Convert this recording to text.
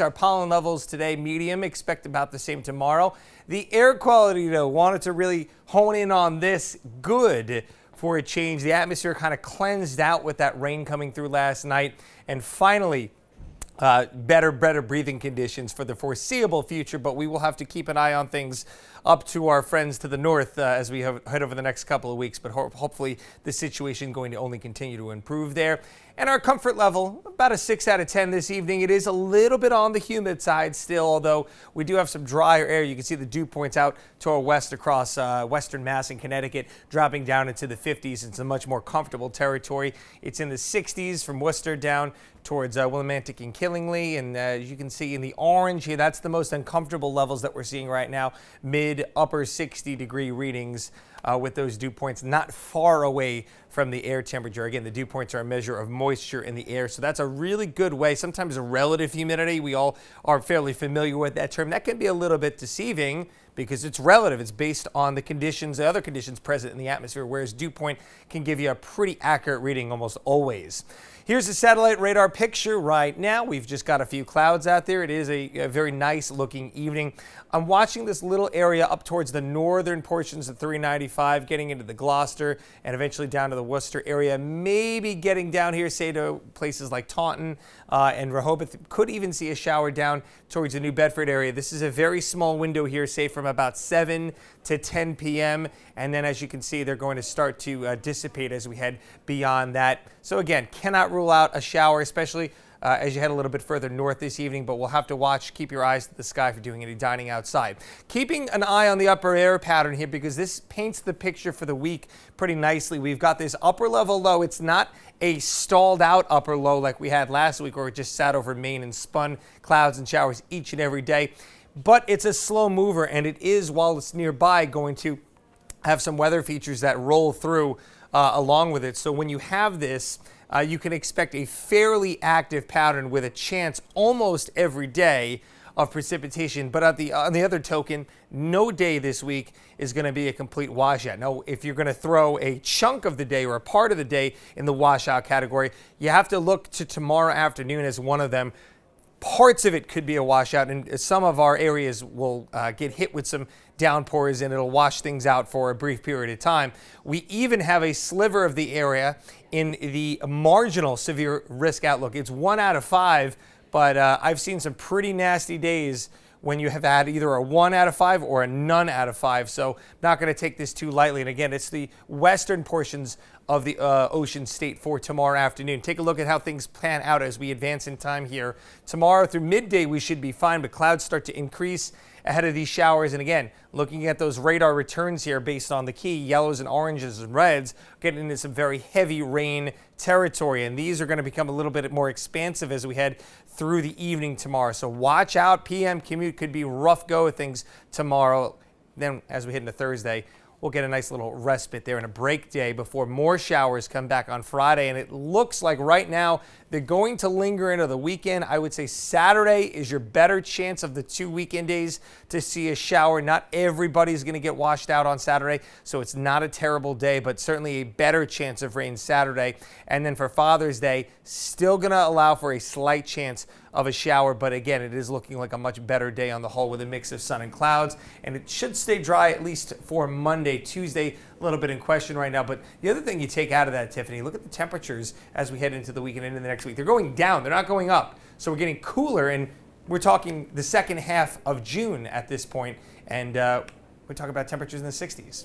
Our pollen levels today, medium, expect about the same tomorrow. The air quality, though, wanted to really hone in on this, good for a change. The atmosphere kind of cleansed out with that rain coming through last night. And finally, better breathing conditions for the foreseeable future, but we will have to keep an eye on things up to our friends to the north as we head over the next couple of weeks. But hopefully the situation going to only continue to improve there. And our comfort level, about a 6 out of 10 this evening. It is a little bit on the humid side still, although we do have some drier air. You can see the dew points out to our west across western Mass and Connecticut, dropping down into the 50s. It's a much more comfortable territory. It's in the 60s from Worcester down towards Willimantic and Killingly. And as you can see in the orange here, that's the most uncomfortable levels that we're seeing right now, upper 60-degree readings with those dew points not far away from the air temperature. Again, the dew points are a measure of moisture in the air, so that's a really good way. Sometimes relative humidity, we all are fairly familiar with that term. That can be a little bit deceiving because it's relative. It's based on the conditions, the other conditions present in the atmosphere, whereas dew point can give you a pretty accurate reading almost always. Here's a satellite radar picture right now. We've just got a few clouds out there. It is a very nice looking evening. I'm watching this little area up towards the northern portions of 395, getting into the Gloucester and eventually down to the Worcester area, maybe getting down here, say to places like Taunton and Rehoboth. Could even see a shower down towards the New Bedford area. This is a very small window here, say from about 7 to 10 p.m. And then as you can see, they're going to start to dissipate as we head beyond that. So again, cannot rule out a shower, especially as you head a little bit further north this evening, but we'll have to watch, keep your eyes to the sky for doing any dining outside. Keeping an eye on the upper air pattern here because this paints the picture for the week pretty nicely. We've got this upper level low. It's not a stalled out upper low like we had last week where it just sat over Maine and spun clouds and showers each and every day. But it's a slow mover, and it is, while it's nearby, going to have some weather features that roll through along with it. So when you have this, you can expect a fairly active pattern with a chance almost every day of precipitation. But on the other token, no day this week is going to be a complete washout. Now, if you're going to throw a chunk of the day or a part of the day in the washout category, you have to look to tomorrow afternoon as one of them. Parts of it could be a washout, and some of our areas will get hit with some downpours, and it'll wash things out for a brief period of time. We even have a sliver of the area in the marginal severe risk outlook. It's 1 out of 5, but I've seen some pretty nasty days when you have had either a 1 out of 5 or a none out of 5. So not going to take this too lightly. And again, it's the western portions of the ocean state for tomorrow afternoon. Take a look at how things pan out as we advance in time here. Tomorrow through midday, we should be fine, but clouds start to increase ahead of these showers. And again, looking at those radar returns here based on the key, yellows and oranges and reds, getting into some very heavy rain territory. And these are going to become a little bit more expansive as we head through the evening tomorrow. So watch out. PM commute could be rough go with things tomorrow. Then as we head into Thursday, we'll get a nice little respite there and a break day before more showers come back on Friday. And it looks like right now they're going to linger into the weekend. I would say Saturday is your better chance of the 2 weekend days to see a shower. Not everybody's going to get washed out on Saturday, so it's not a terrible day, but certainly a better chance of rain Saturday. And then for Father's Day, still going to allow for a slight chance of a shower, but again, it is looking like a much better day on the whole with a mix of sun and clouds, and it should stay dry at least for Monday. Tuesday, a little bit in question right now, but the other thing you take out of that, Tiffany, look at the temperatures as we head into the weekend and into the next week. They're going down, they're not going up, so we're getting cooler, and we're talking the second half of June at this point, and we're talking about temperatures in the 60s.